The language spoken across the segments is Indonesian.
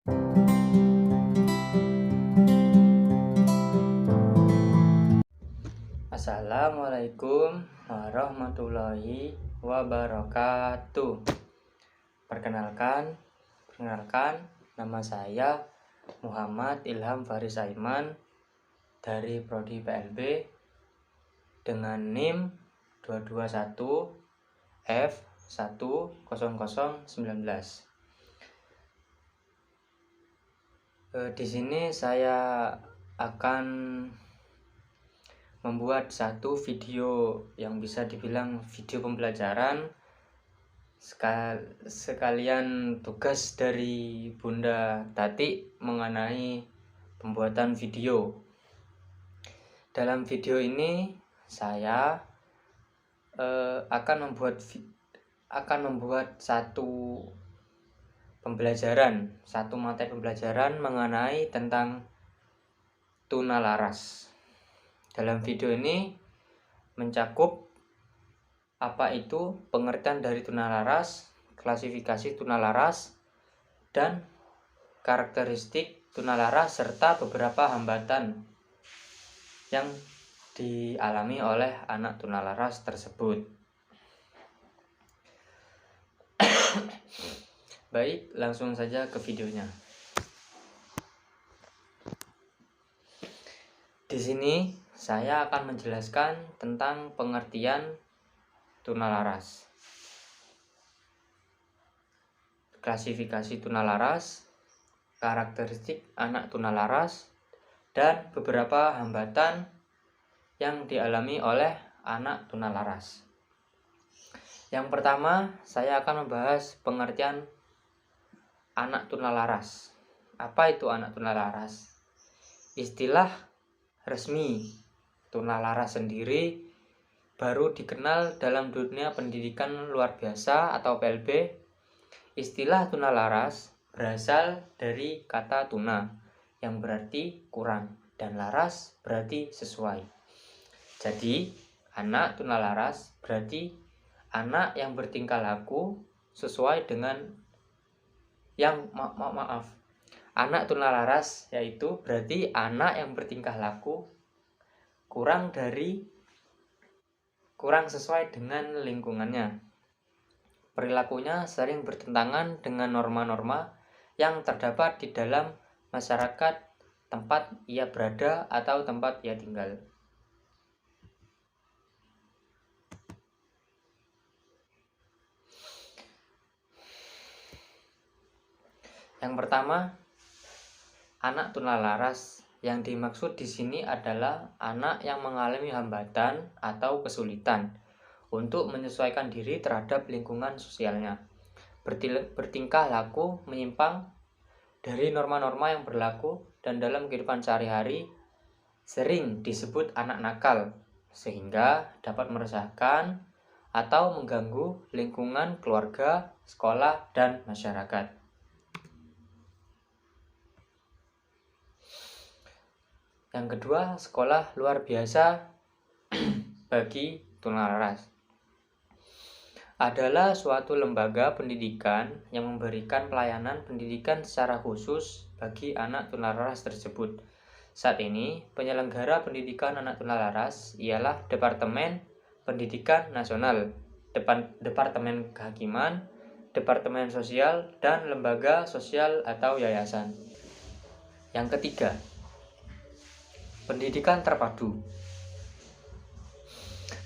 Assalamualaikum warahmatullahi wabarakatuh. Perkenalkan, nama saya Muhammad Ilham Faris Aiman dari Prodi PLB dengan NIM 221 F10019. Di sini saya akan membuat satu video yang bisa dibilang video pembelajaran sekalian tugas dari Bunda Tati mengenai pembuatan video. Dalam video ini saya akan membuat satu materi pembelajaran mengenai tentang tunalaras. Dalam video ini mencakup apa itu pengertian dari tunalaras, klasifikasi tunalaras, dan karakteristik tunalaras serta beberapa hambatan yang dialami oleh anak tunalaras tersebut. Baik, langsung saja ke videonya. Di sini saya akan menjelaskan tentang pengertian tunalaras, klasifikasi tunalaras, karakteristik anak tunalaras, dan beberapa hambatan yang dialami oleh anak tunalaras. Yang pertama, saya akan membahas pengertian anak tunalaras. Apa itu anak tunalaras? Istilah resmi tunalaras sendiri baru dikenal dalam dunia pendidikan luar biasa atau PLB. Istilah tunalaras berasal dari kata tuna yang berarti kurang dan laras berarti sesuai. Jadi anak tunalaras berarti anak yang bertingkah laku sesuai dengan anak tunalaras yaitu berarti anak yang bertingkah laku kurang sesuai dengan lingkungannya. Perilakunya sering bertentangan dengan norma-norma yang terdapat di dalam masyarakat tempat ia berada atau tempat ia tinggal. Yang pertama, anak tunalaras. Yang dimaksud di sini adalah anak yang mengalami hambatan atau kesulitan untuk menyesuaikan diri terhadap lingkungan sosialnya. Bertingkah laku menyimpang dari norma-norma yang berlaku dan dalam kehidupan sehari-hari sering disebut anak nakal, sehingga dapat meresahkan atau mengganggu lingkungan keluarga, sekolah, dan masyarakat. Yang kedua, sekolah luar biasa bagi tunalaras adalah suatu lembaga pendidikan yang memberikan pelayanan pendidikan secara khusus bagi anak tunalaras tersebut. Saat ini, penyelenggara pendidikan anak tunalaras ialah Departemen Pendidikan Nasional, Departemen Kehakiman, Departemen Sosial, dan lembaga sosial atau yayasan. Yang ketiga, pendidikan terpadu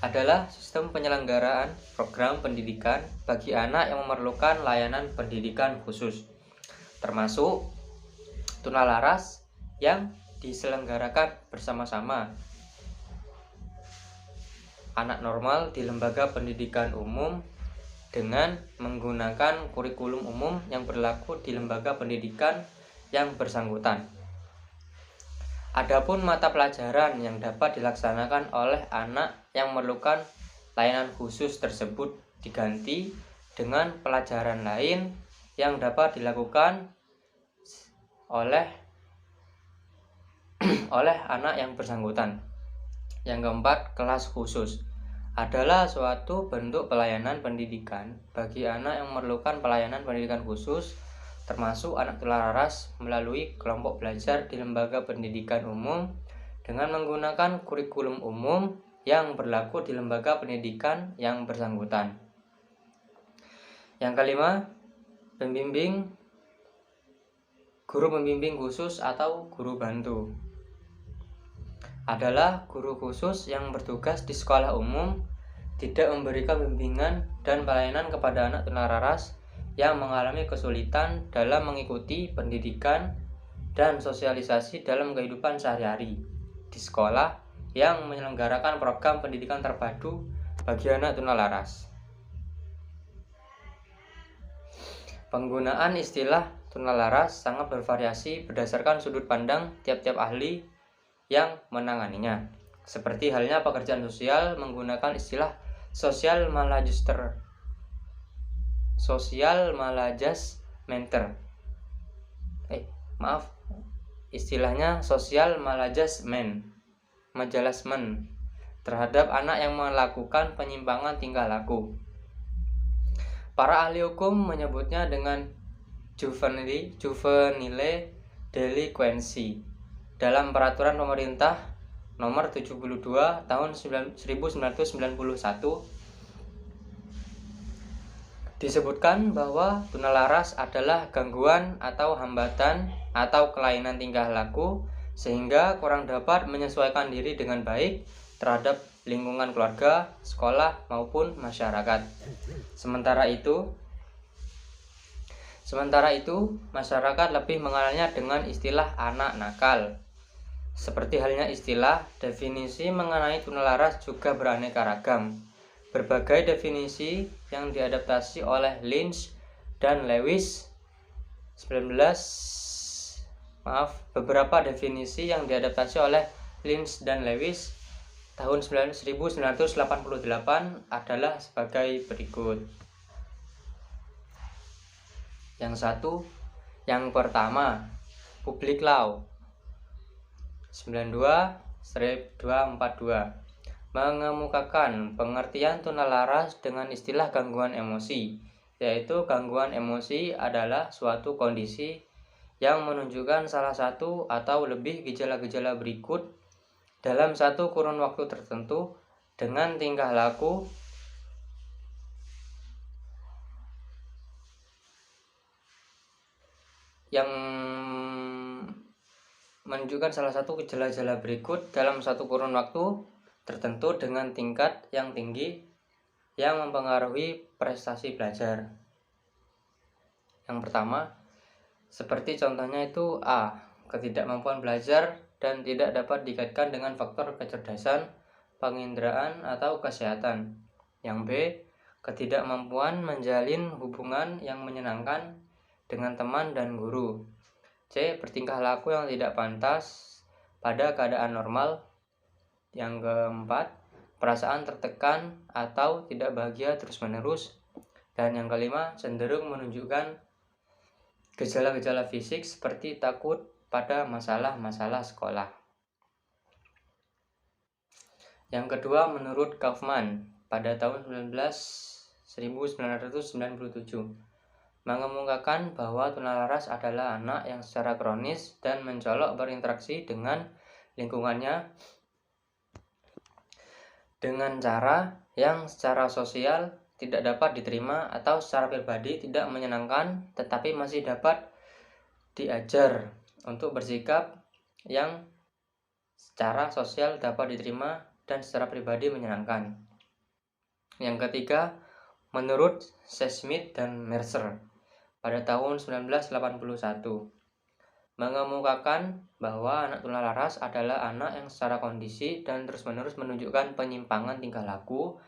adalah sistem penyelenggaraan program pendidikan bagi anak yang memerlukan layanan pendidikan khusus, termasuk tunalaras yang diselenggarakan bersama-sama. Anak normal di lembaga pendidikan umum dengan menggunakan kurikulum umum yang berlaku di lembaga pendidikan yang bersangkutan. Adapun mata pelajaran yang dapat dilaksanakan oleh anak yang memerlukan layanan khusus tersebut diganti dengan pelajaran lain yang dapat dilakukan oleh anak yang bersangkutan. Yang keempat, kelas khusus adalah suatu bentuk pelayanan pendidikan bagi anak yang memerlukan pelayanan pendidikan khusus termasuk anak tunalaras melalui kelompok belajar di lembaga pendidikan umum dengan menggunakan kurikulum umum yang berlaku di lembaga pendidikan yang bersangkutan. Yang kelima, guru pembimbing khusus atau guru bantu adalah guru khusus yang bertugas di sekolah umum, tidak memberikan bimbingan dan pelayanan kepada anak tunalaras yang mengalami kesulitan dalam mengikuti pendidikan dan sosialisasi dalam kehidupan sehari-hari di sekolah yang menyelenggarakan program pendidikan terpadu bagi anak tunalaras. Penggunaan istilah tunalaras sangat bervariasi berdasarkan sudut pandang tiap-tiap ahli yang menanganinya. Seperti halnya pekerjaan sosial menggunakan istilah social maladjustmenter. Istilahnya social maladjustment terhadap anak yang melakukan penyimpangan tingkah laku. Para ahli hukum menyebutnya dengan juvenile delinquency dalam peraturan pemerintah nomor 72 tahun 1991 disebutkan bahwa tunalaras adalah gangguan atau hambatan atau kelainan tingkah laku sehingga kurang dapat menyesuaikan diri dengan baik terhadap lingkungan keluarga, sekolah, maupun masyarakat. Sementara itu, masyarakat lebih mengenalnya dengan istilah anak nakal. Seperti halnya istilah, definisi mengenai tunalaras juga beraneka ragam. Berbagai definisi yang diadaptasi oleh Lynch dan Lewis beberapa definisi yang diadaptasi oleh Lynch dan Lewis tahun 1988 adalah sebagai berikut. Yang pertama, Public Law 92/242 mengemukakan pengertian tunalaras dengan istilah gangguan emosi, yaitu gangguan emosi adalah suatu kondisi yang menunjukkan salah satu atau lebih gejala-gejala berikut dalam satu kurun waktu tertentu dengan tingkah laku yang menunjukkan salah satu gejala-gejala berikut dalam satu kurun waktu tertentu dengan tingkat yang tinggi yang mempengaruhi prestasi belajar. Yang pertama, seperti contohnya itu A. Ketidakmampuan belajar dan tidak dapat dikaitkan dengan faktor kecerdasan, penginderaan, atau kesehatan. Yang B. Ketidakmampuan menjalin hubungan yang menyenangkan dengan teman dan guru. C. Bertingkah laku yang tidak pantas pada keadaan normal. Yang keempat, perasaan tertekan atau tidak bahagia terus-menerus. Dan yang kelima, cenderung menunjukkan gejala-gejala fisik seperti takut pada masalah-masalah sekolah. Yang kedua, menurut Kaufman pada tahun 1997 mengemukakan bahwa tunalaras adalah anak yang secara kronis dan mencolok berinteraksi dengan lingkungannya dengan cara yang secara sosial tidak dapat diterima atau secara pribadi tidak menyenangkan, tetapi masih dapat diajar untuk bersikap yang secara sosial dapat diterima dan secara pribadi menyenangkan. Yang ketiga, menurut Smith dan Mercer pada tahun 1981 mengemukakan bahwa anak tunalaras adalah anak yang secara kondisi dan terus-menerus menunjukkan penyimpangan tingkah laku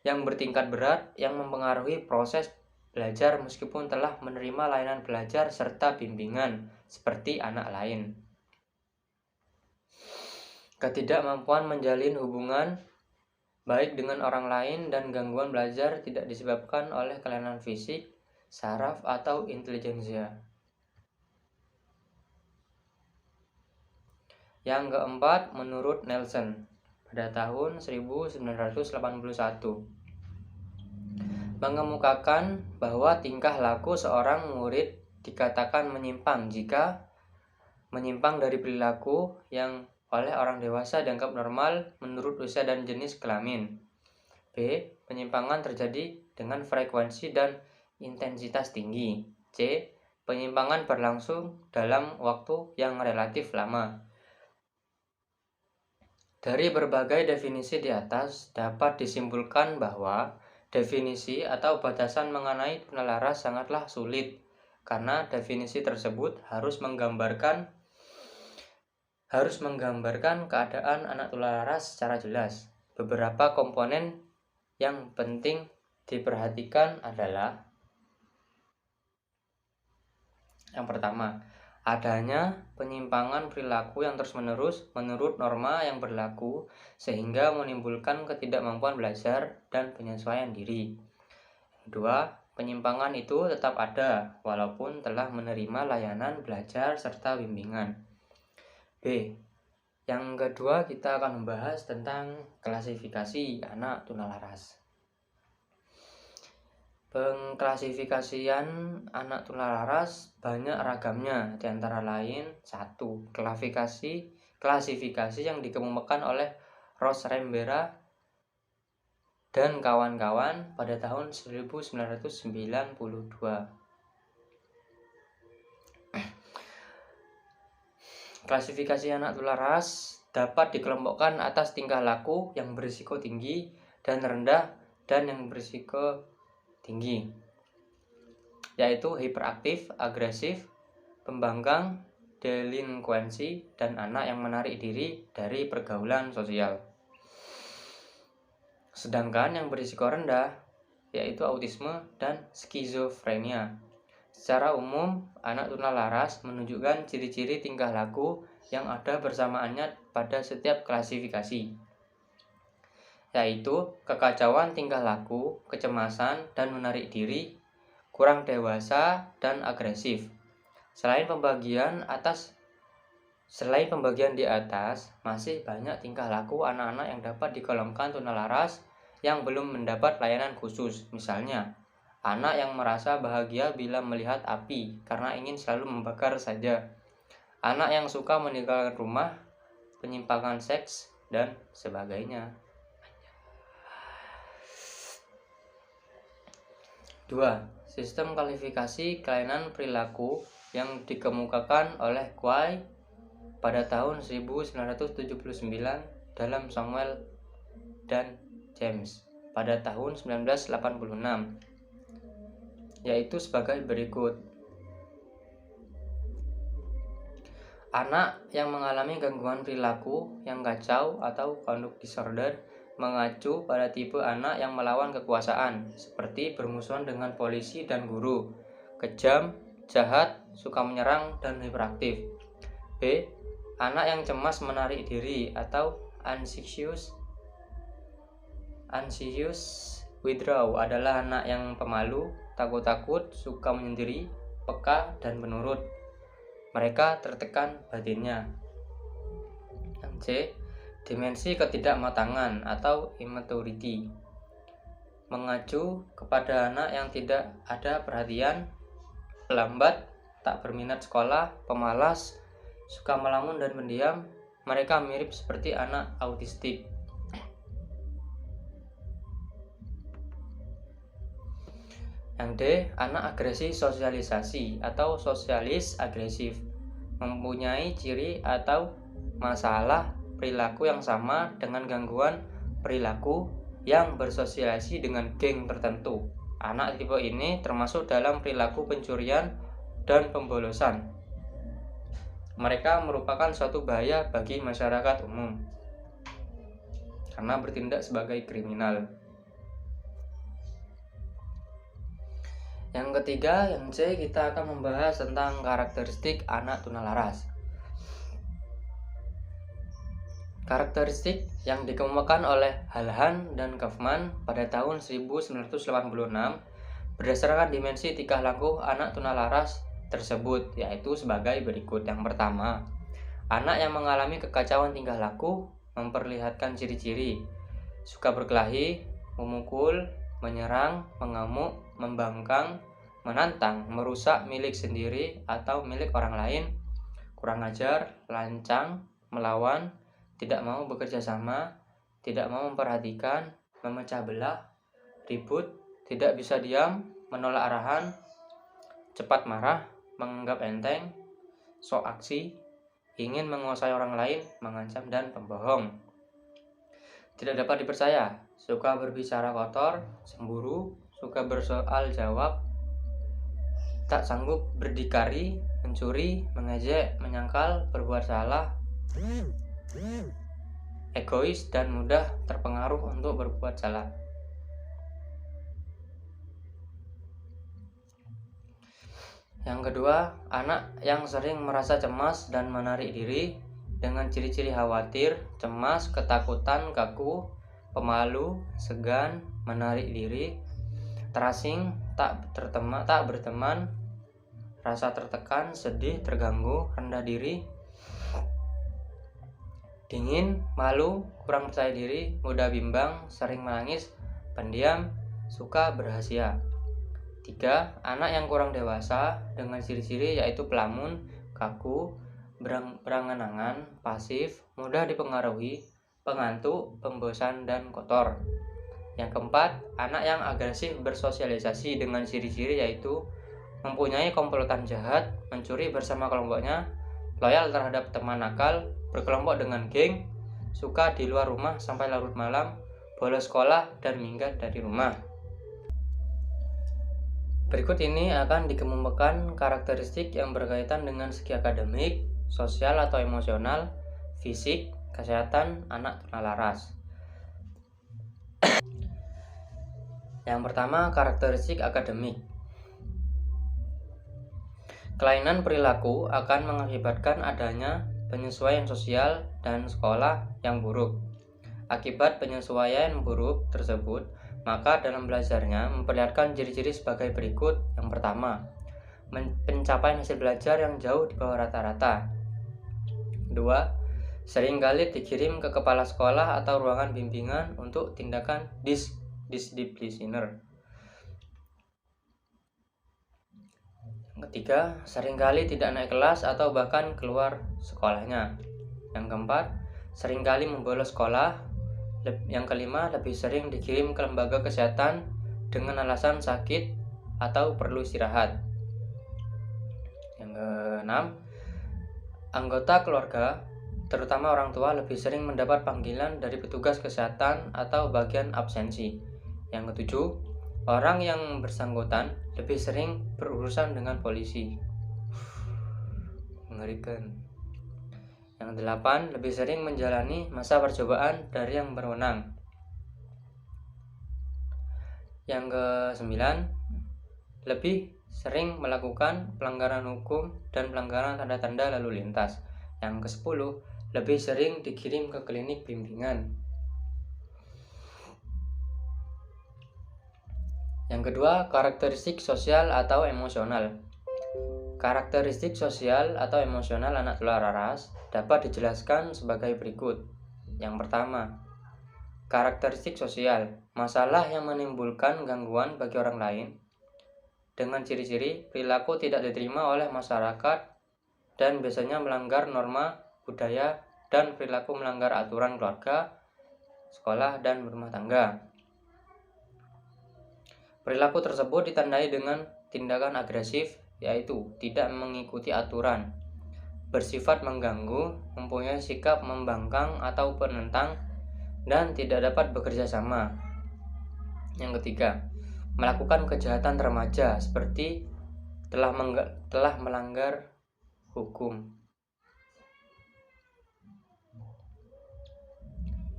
yang bertingkat berat yang mempengaruhi proses belajar meskipun telah menerima layanan belajar serta bimbingan seperti anak lain. Ketidakmampuan menjalin hubungan baik dengan orang lain dan gangguan belajar tidak disebabkan oleh kelainan fisik, saraf, atau intelijensia. Yang keempat, menurut Nelson pada tahun 1981 mengemukakan bahwa tingkah laku seorang murid dikatakan menyimpang jika menyimpang dari perilaku yang oleh orang dewasa dianggap normal menurut usia dan jenis kelamin. B. Penyimpangan terjadi dengan frekuensi dan intensitas tinggi. C. Penyimpangan berlangsung dalam waktu yang relatif lama. Dari berbagai definisi di atas dapat disimpulkan bahwa definisi atau batasan mengenai tunalaras sangatlah sulit karena definisi tersebut harus menggambarkan keadaan anak tunalaras secara jelas. Beberapa komponen yang penting diperhatikan adalah: yang pertama, adanya penyimpangan perilaku yang terus-menerus menurut norma yang berlaku sehingga menimbulkan ketidakmampuan belajar dan penyesuaian diri. Kedua, penyimpangan itu tetap ada walaupun telah menerima layanan belajar serta bimbingan. B. Yang kedua, kita akan membahas tentang klasifikasi anak tunalaras. Pengklasifikasian anak tunalaras banyak ragamnya, di antara lain: 1. Klasifikasi yang dikemukakan oleh Rosrembera dan kawan-kawan pada tahun 1992. Klasifikasi anak tunalaras dapat dikelompokkan atas tingkah laku yang berisiko tinggi dan rendah dan yang berisiko tinggi, yaitu hiperaktif, agresif, pembangkang, delinkuensi, dan anak yang menarik diri dari pergaulan sosial. Sedangkan yang berisiko rendah yaitu autisme dan skizofrenia. Secara umum, anak tunalaras menunjukkan ciri-ciri tingkah laku yang ada bersamaannya pada setiap klasifikasi, yaitu kekacauan tingkah laku, kecemasan dan menarik diri, kurang dewasa, dan agresif. Selain pembagian di atas, masih banyak tingkah laku anak-anak yang dapat digolongkan tunalaras yang belum mendapat layanan khusus. Misalnya, anak yang merasa bahagia bila melihat api karena ingin selalu membakar saja, anak yang suka meninggalkan rumah, penyimpangan seks, dan sebagainya. 2. Sistem klasifikasi kelainan perilaku yang dikemukakan oleh Quay pada tahun 1979 dalam Samuel dan James pada tahun 1986, yaitu sebagai berikut. Anak yang mengalami gangguan perilaku yang kacau atau conduct disorder mengacu pada tipe anak yang melawan kekuasaan, seperti bermusuhan dengan polisi dan guru, kejam, jahat, suka menyerang, dan hiperaktif. B. Anak yang cemas menarik diri atau anxious withdraw adalah anak yang pemalu, takut-takut, suka menyendiri, peka, dan penurut. Mereka tertekan batinnya. Yang C. Dimensi ketidakmatangan atau immaturity mengacu kepada anak yang tidak ada perhatian, lambat, tak berminat sekolah, pemalas, suka melamun dan pendiam. Mereka mirip seperti anak autistik. Yang D. Anak agresi sosialisasi atau sosialis agresif mempunyai ciri atau masalah perilaku yang sama dengan gangguan perilaku yang bersosialisasi dengan geng tertentu. Anak tipe ini termasuk dalam perilaku pencurian dan pembolosan. Mereka merupakan suatu bahaya bagi masyarakat umum karena bertindak sebagai kriminal. Yang ketiga, yang C, kita akan membahas tentang karakteristik anak tunalaras. Karakteristik yang dikemukakan oleh Halhan dan Kaufman pada tahun 1986 berdasarkan dimensi tingkah laku anak tunalaras tersebut, yaitu sebagai berikut. Yang pertama, anak yang mengalami kekacauan tingkah laku memperlihatkan ciri-ciri suka berkelahi, memukul, menyerang, mengamuk, membangkang, menantang, merusak milik sendiri atau milik orang lain, kurang ajar, lancang, melawan, tidak mau bekerja sama, tidak mau memperhatikan, memecah belah, ribut, tidak bisa diam, menolak arahan, cepat marah, menganggap enteng, sok aksi, ingin menguasai orang lain, mengancam, dan pembohong. Tidak dapat dipercaya, suka berbicara kotor, cemburu, suka bersoal jawab, tak sanggup berdikari, mencuri, mengejek, menyangkal, berbuat salah, egois, dan mudah terpengaruh untuk berbuat salah. Yang kedua, anak yang sering merasa cemas dan menarik diri dengan ciri-ciri khawatir, cemas, ketakutan, kaku, pemalu, segan, menarik diri, terasing, tak berteman, rasa tertekan, sedih, terganggu, rendah diri, dingin, malu, kurang percaya diri, mudah bimbang, sering menangis, pendiam, suka berrahasia. 3. Anak yang kurang dewasa dengan ciri-ciri yaitu pelamun, kaku, berangan-angan, pasif, mudah dipengaruhi, pengantuk, pembosan, dan kotor. Yang keempat, anak yang agresif bersosialisasi dengan ciri-ciri yaitu mempunyai komplotan jahat, mencuri bersama kelompoknya, loyal terhadap teman nakal, berkelompok dengan geng, suka di luar rumah sampai larut malam, bolos sekolah, dan minggat dari rumah. Berikut ini akan dikemukakan karakteristik yang berkaitan dengan segi akademik, sosial atau emosional, fisik, kesehatan anak tunalaras. Yang pertama, karakteristik akademik. Kelainan perilaku akan mengakibatkan adanya penyesuaian sosial dan sekolah yang buruk. Akibat penyesuaian buruk tersebut, maka dalam belajarnya memperlihatkan ciri-ciri sebagai berikut. Yang pertama, pencapaian hasil belajar yang jauh di bawah rata-rata. 2. Seringkali dikirim ke kepala sekolah atau ruangan bimbingan untuk tindakan disdisipliner. Yang ketiga, seringkali tidak naik kelas atau bahkan keluar sekolahnya. Yang keempat, seringkali membolos sekolah. Yang kelima, lebih sering dikirim ke lembaga kesehatan dengan alasan sakit atau perlu istirahat. Yang keenam, anggota keluarga, terutama orang tua, lebih sering mendapat panggilan dari petugas kesehatan atau bagian absensi. Yang ketujuh, orang yang bersangkutan lebih sering berurusan dengan polisi. Mengerikan. Yang 8, lebih sering menjalani masa percobaan dari yang berwenang. Yang ke-9, lebih sering melakukan pelanggaran hukum dan pelanggaran tanda-tanda lalu lintas. Yang ke-10, lebih sering dikirim ke klinik bimbingan. Yang kedua, karakteristik sosial atau emosional. Karakteristik sosial atau emosional anak tunalaras dapat dijelaskan sebagai berikut. Yang pertama, karakteristik sosial, masalah yang menimbulkan gangguan bagi orang lain dengan ciri-ciri perilaku tidak diterima oleh masyarakat dan biasanya melanggar norma budaya dan perilaku melanggar aturan keluarga, sekolah, dan rumah tangga. Perilaku tersebut ditandai dengan tindakan agresif, yaitu tidak mengikuti aturan, bersifat mengganggu, mempunyai sikap membangkang atau penentang, dan tidak dapat bekerja sama. Yang ketiga, melakukan kejahatan remaja seperti telah melanggar hukum.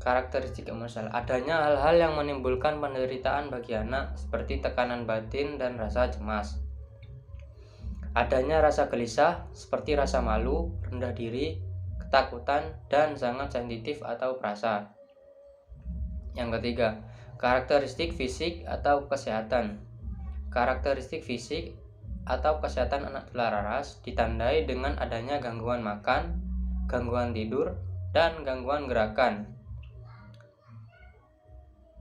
Karakteristik emosional, adanya hal-hal yang menimbulkan penderitaan bagi anak seperti tekanan batin dan rasa cemas. Adanya rasa gelisah seperti rasa malu, rendah diri, ketakutan, dan sangat sensitif atau perasa. Yang ketiga, karakteristik fisik atau kesehatan. Karakteristik fisik atau kesehatan anak tunalaras ditandai dengan adanya gangguan makan, gangguan tidur, dan gangguan gerakan.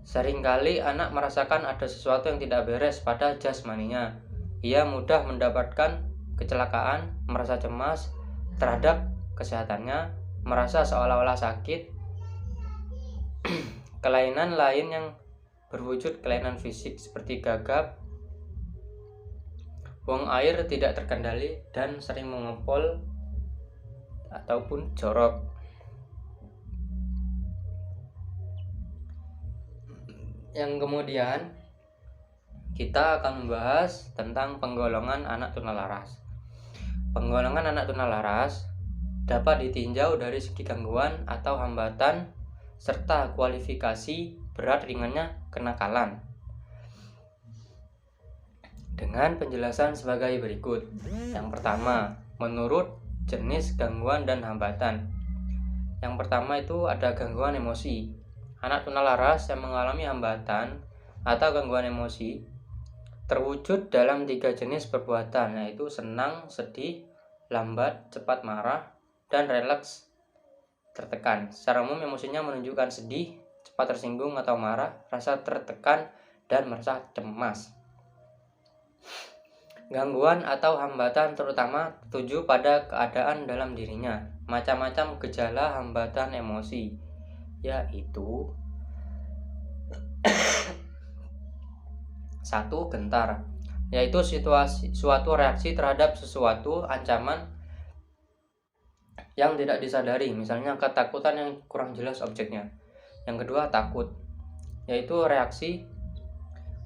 Seringkali anak merasakan ada sesuatu yang tidak beres pada jasmaninya. Ia mudah mendapatkan kecelakaan, merasa cemas terhadap kesehatannya, merasa seolah-olah sakit. Kelainan lain yang berwujud kelainan fisik seperti gagap, buang air tidak terkendali, dan sering mengepul ataupun jorok. Yang kemudian kita akan membahas tentang penggolongan anak tunalaras. Penggolongan anak tunalaras dapat ditinjau dari segi gangguan atau hambatan serta kualifikasi berat ringannya kenakalan. Dengan penjelasan sebagai berikut. Yang pertama, menurut jenis gangguan dan hambatan. Yang pertama itu ada gangguan emosi. Anak tunalaras yang mengalami hambatan atau gangguan emosi terwujud dalam 3 jenis perbuatan, yaitu senang, sedih, lambat, cepat marah, dan relaks, tertekan. Secara umum emosinya menunjukkan sedih, cepat tersinggung atau marah, rasa tertekan, dan merasa cemas. Gangguan atau hambatan terutama tertuju pada keadaan dalam dirinya. Macam-macam gejala hambatan emosi, yaitu 1. Gentar, yaitu suatu reaksi terhadap sesuatu ancaman yang tidak disadari, misalnya ketakutan yang kurang jelas objeknya. Yang kedua, takut, yaitu reaksi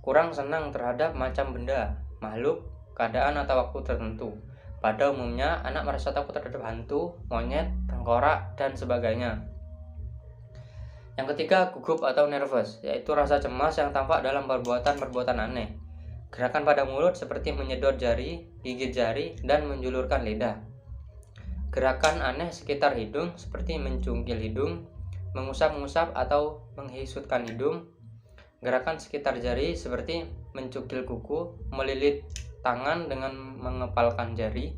kurang senang terhadap macam benda, makhluk, keadaan atau waktu tertentu. Pada umumnya, anak merasa takut terhadap hantu, monyet, tengkorak, dan sebagainya. Yang ketiga, gugup atau nervous, yaitu rasa cemas yang tampak dalam perbuatan-perbuatan aneh. Gerakan pada mulut seperti menyedot jari, gigit jari, dan menjulurkan lidah. Gerakan aneh sekitar hidung seperti mencungkil hidung, mengusap-ngusap atau menghisutkan hidung. Gerakan sekitar jari seperti mencukil kuku, melilit tangan dengan mengepalkan jari.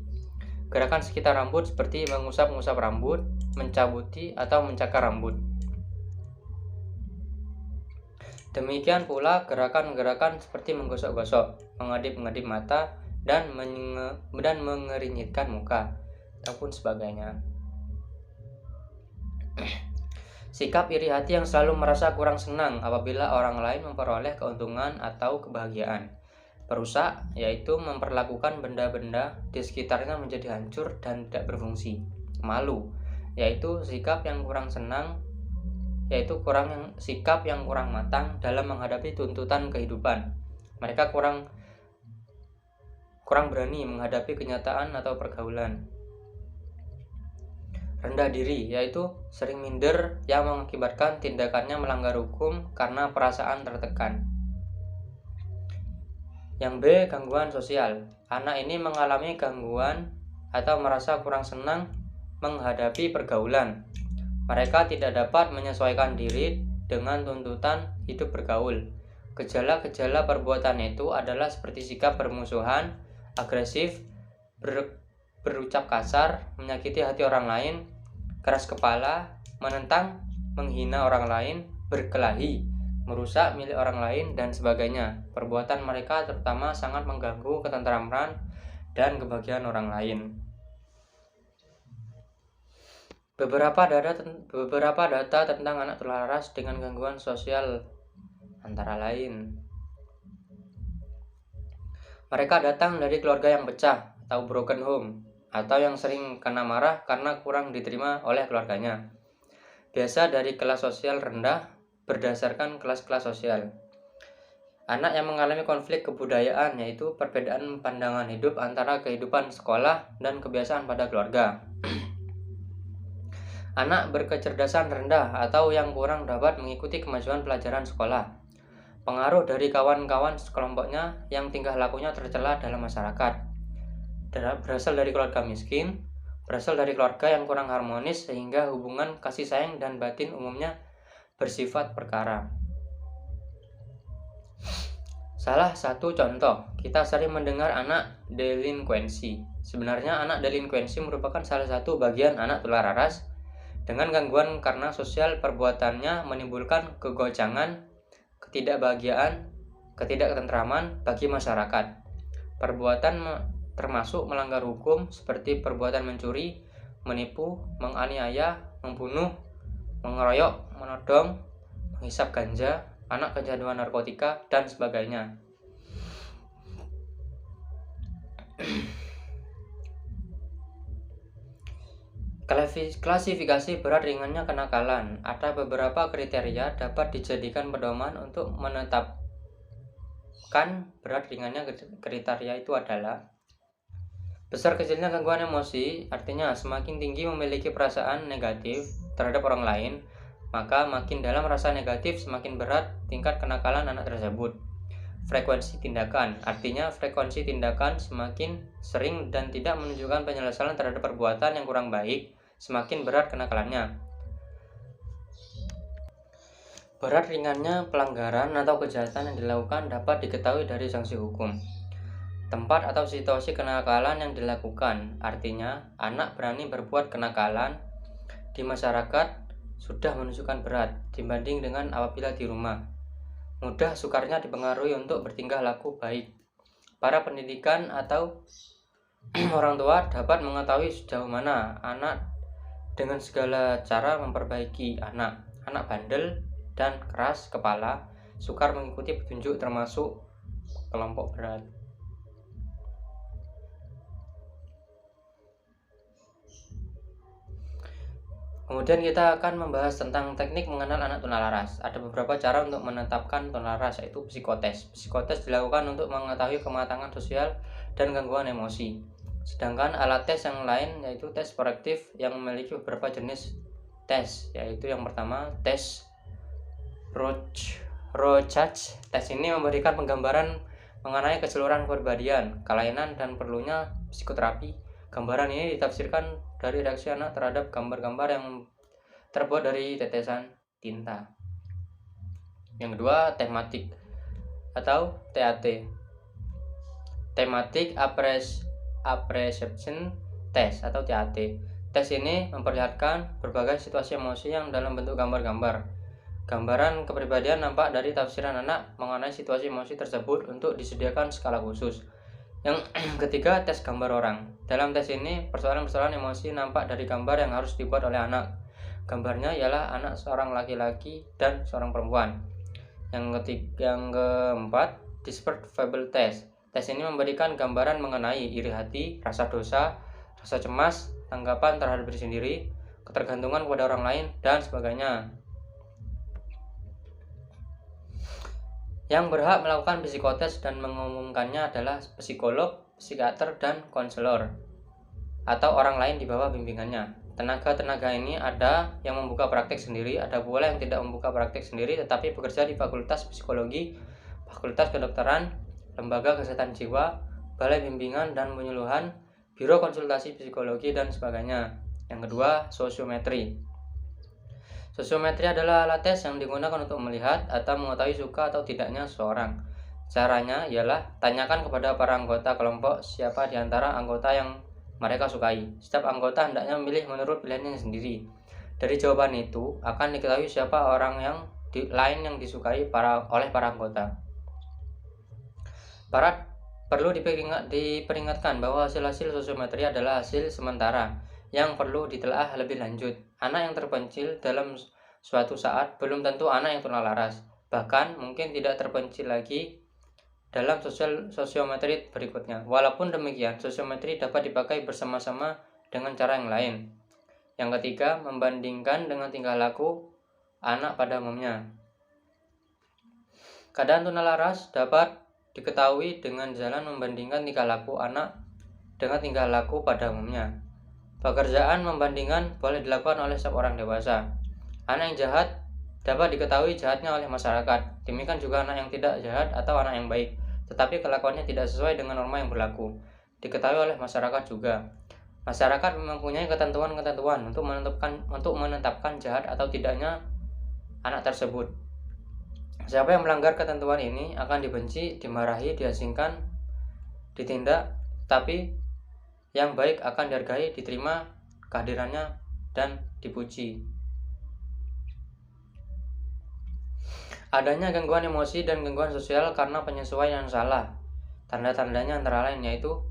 Gerakan sekitar rambut seperti mengusap-ngusap rambut, mencabuti atau mencakar rambut. Demikian pula gerakan-gerakan seperti menggosok-gosok, mengedip-ngedip mata, dan mengerinyitkan muka, ataupun sebagainya. Sikap iri hati yang selalu merasa kurang senang apabila orang lain memperoleh keuntungan atau kebahagiaan. Perusak, yaitu memperlakukan benda-benda di sekitarnya menjadi hancur dan tidak berfungsi. Malu, yaitu sikap yang kurang matang dalam menghadapi tuntutan kehidupan. Mereka kurang berani menghadapi kenyataan atau pergaulan. Rendah diri, yaitu sering minder yang mengakibatkan tindakannya melanggar hukum karena perasaan tertekan. Yang B, gangguan sosial. Anak ini mengalami gangguan atau merasa kurang senang menghadapi pergaulan. Mereka tidak dapat menyesuaikan diri dengan tuntutan hidup bergaul. Gejala-gejala perbuatan itu adalah seperti sikap bermusuhan, agresif, berucap kasar, menyakiti hati orang lain, keras kepala, menentang, menghina orang lain, berkelahi, merusak milik orang lain, dan sebagainya. Perbuatan mereka terutama sangat mengganggu ketentraman dan kebahagiaan orang lain. Beberapa data tentang anak tunalaras dengan gangguan sosial antara lain: mereka datang dari keluarga yang pecah atau broken home, atau yang sering kena marah karena kurang diterima oleh keluarganya. Biasa dari kelas sosial rendah berdasarkan kelas-kelas sosial. Anak yang mengalami konflik kebudayaan, yaitu perbedaan pandangan hidup antara kehidupan sekolah dan kebiasaan pada keluarga. Anak berkecerdasan rendah atau yang kurang dapat mengikuti kemajuan pelajaran sekolah. Pengaruh dari kawan-kawan sekelompoknya yang tingkah lakunya tercela dalam masyarakat. Berasal dari keluarga miskin, berasal dari keluarga yang kurang harmonis sehingga hubungan kasih sayang dan batin umumnya bersifat perkara. Salah satu contoh, kita sering mendengar anak delinkuensi. Sebenarnya anak delinkuensi merupakan salah satu bagian anak tunalaras dengan gangguan karena sosial perbuatannya menimbulkan kegoncangan ketidakbahagiaan, ketidaktentraman bagi masyarakat. Perbuatan termasuk melanggar hukum seperti perbuatan mencuri, menipu, menganiaya, membunuh, mengeroyok, menodong, menghisap ganja, anak kecanduan narkotika, dan sebagainya. Klasifikasi berat ringannya kenakalan. Ada beberapa kriteria dapat dijadikan pedoman untuk menetapkan berat ringannya. Kriteria itu adalah besar kecilnya gangguan emosi, artinya semakin tinggi memiliki perasaan negatif terhadap orang lain, maka makin dalam rasa negatif semakin berat tingkat kenakalan anak tersebut. Frekuensi tindakan, artinya frekuensi tindakan semakin sering dan tidak menunjukkan penyelesaian terhadap perbuatan yang kurang baik, semakin berat kenakalannya. Berat ringannya pelanggaran atau kejahatan yang dilakukan dapat diketahui dari sanksi hukum. Tempat atau situasi kenakalan yang dilakukan, artinya anak berani berbuat kenakalan di masyarakat sudah menunjukkan berat dibanding dengan apabila di rumah. Mudah sukarnya dipengaruhi untuk bertingkah laku baik. Para pendidikan atau orang tua dapat mengetahui sejauh mana anak dengan segala cara memperbaiki anak. Anak bandel dan keras kepala sukar mengikuti petunjuk termasuk kelompok berat. Kemudian kita akan membahas tentang teknik mengenal anak tunalaras. Ada beberapa cara untuk menetapkan tunalaras, yaitu psikotes. Psikotes dilakukan untuk mengetahui kematangan sosial dan gangguan emosi. Sedangkan alat tes yang lain yaitu tes proaktif yang memiliki beberapa jenis tes, yaitu yang pertama tes Rorschach. Tes ini memberikan penggambaran mengenai keseluruhan kepribadian, kelainan, dan perlunya psikoterapi. Gambaran ini ditafsirkan dari reaksi anak terhadap gambar-gambar yang terbuat dari tetesan tinta. Yang kedua, tematik atau TAT. Thematic Apperception Test atau TAT. Tes ini memperlihatkan berbagai situasi emosi yang dalam bentuk gambar-gambar. Gambaran kepribadian nampak dari tafsiran anak mengenai situasi emosi tersebut untuk disediakan skala khusus. Yang ketiga, tes gambar orang. Dalam tes ini, persoalan-persoalan emosi nampak dari gambar yang harus dibuat oleh anak. Gambarnya ialah anak seorang laki-laki dan seorang perempuan. Yang keempat, Disparate Fable Test. Tes ini memberikan gambaran mengenai iri hati, rasa dosa, rasa cemas, tanggapan terhadap diri sendiri, ketergantungan kepada orang lain, dan sebagainya. Yang berhak melakukan psikotes dan mengumumkannya adalah psikolog, psikiater, dan konselor atau orang lain di bawah bimbingannya. Tenaga-tenaga ini ada yang membuka praktek sendiri, ada pula yang tidak membuka praktek sendiri tetapi bekerja di fakultas psikologi, fakultas kedokteran, lembaga kesehatan jiwa, balai bimbingan dan penyuluhan, biro konsultasi psikologi, dan sebagainya. Yang kedua, sosiometri. Sosiometri adalah alat tes yang digunakan untuk melihat atau mengetahui suka atau tidaknya seseorang. Caranya ialah tanyakan kepada para anggota kelompok siapa di antara anggota yang mereka sukai. Setiap anggota hendaknya memilih menurut pilihannya sendiri. Dari jawaban itu akan diketahui siapa orang yang lain yang disukai oleh para anggota. Perlu diperingatkan bahwa hasil-hasil sosiometri adalah hasil sementara yang perlu ditelaah lebih lanjut. Anak yang terpencil dalam suatu saat belum tentu anak yang tunalaras, bahkan mungkin tidak terpencil lagi dalam sosiometri berikutnya. Walaupun demikian, sosiometri dapat dipakai bersama-sama dengan cara yang lain. Yang ketiga, membandingkan dengan tingkah laku anak pada umumnya. Keadaan tunalaras dapat diketahui dengan jalan membandingkan tingkah laku anak dengan tingkah laku pada umumnya. Pekerjaan membandingkan boleh dilakukan oleh setiap orang dewasa. Anak yang jahat dapat diketahui jahatnya oleh masyarakat. Demikian juga anak yang tidak jahat atau anak yang baik, tetapi kelakuannya tidak sesuai dengan norma yang berlaku, diketahui oleh masyarakat juga. Masyarakat mempunyai ketentuan-ketentuan untuk menetapkan jahat atau tidaknya anak tersebut. Siapa yang melanggar ketentuan ini akan dibenci, dimarahi, diasingkan, ditindak, tapi yang baik akan dihargai, diterima kehadirannya, dan dipuji. Adanya gangguan emosi dan gangguan sosial karena penyesuaian yang salah. Tanda-tandanya antara lain yaitu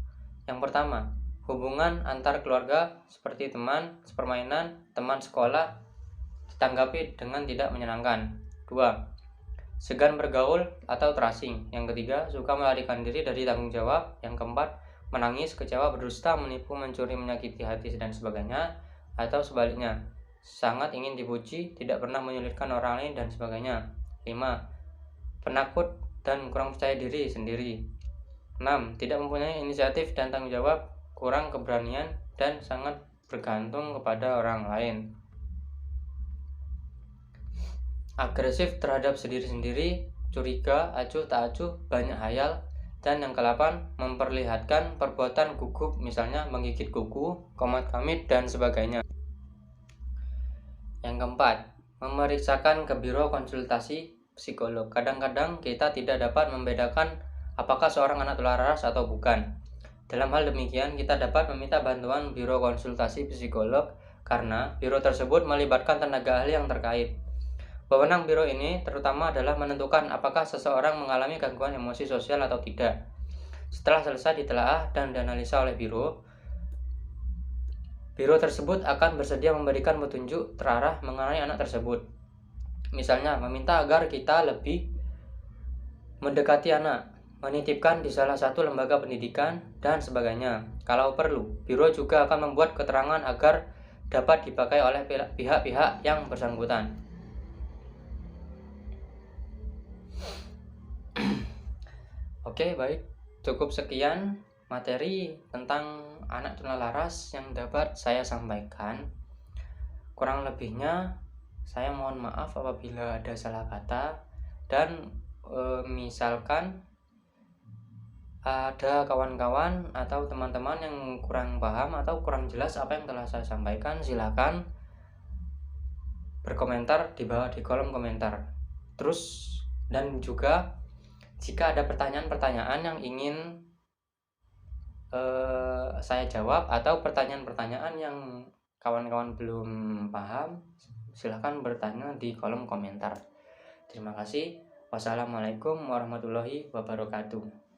yang pertama, hubungan antar keluarga seperti teman, sepermainan, teman sekolah ditanggapi dengan tidak menyenangkan. 2. Segan bergaul atau terasing. Yang ketiga, suka melarikan diri dari tanggung jawab. Yang keempat, menangis, kecewa, berdusta, menipu, mencuri, menyakiti hati, dan sebagainya. Atau sebaliknya, sangat ingin dipuji, tidak pernah menyulitkan orang lain, dan sebagainya. 5. Penakut dan kurang percaya diri sendiri. 6. Tidak mempunyai inisiatif dan tanggung jawab, kurang keberanian, dan sangat bergantung kepada orang lain. Agresif terhadap diri sendiri, curiga, acuh tak acuh, banyak hayal. Dan yang ke-8, memperlihatkan perbuatan gugup, misalnya menggigit kuku, komat kamit, dan sebagainya. Yang keempat, memeriksakan ke biro konsultasi psikolog. Kadang-kadang kita tidak dapat membedakan apakah seorang anak tularas atau bukan. Dalam hal demikian, kita dapat meminta bantuan biro konsultasi psikolog karena biro tersebut melibatkan tenaga ahli yang terkait. Wewenang biro ini terutama adalah menentukan apakah seseorang mengalami gangguan emosi sosial atau tidak. Setelah selesai ditelaah dan dianalisa oleh biro tersebut akan bersedia memberikan petunjuk terarah mengenai anak tersebut. Misalnya, meminta agar kita lebih mendekati anak, menitipkan di salah satu lembaga pendidikan, dan sebagainya. Kalau perlu, biro juga akan membuat keterangan agar dapat dipakai oleh pihak-pihak yang bersangkutan. Oke, baik. Cukup sekian materi tentang anak tunalaras yang dapat saya sampaikan. Kurang lebihnya saya mohon maaf apabila ada salah kata, dan misalkan ada kawan-kawan atau teman-teman yang kurang paham atau kurang jelas apa yang telah saya sampaikan, silakan berkomentar di bawah di kolom komentar. Terus, dan juga jika ada pertanyaan-pertanyaan yang ingin saya jawab atau pertanyaan-pertanyaan yang kawan-kawan belum paham, silahkan bertanya di kolom komentar. Terima kasih. Wassalamualaikum warahmatullahi wabarakatuh.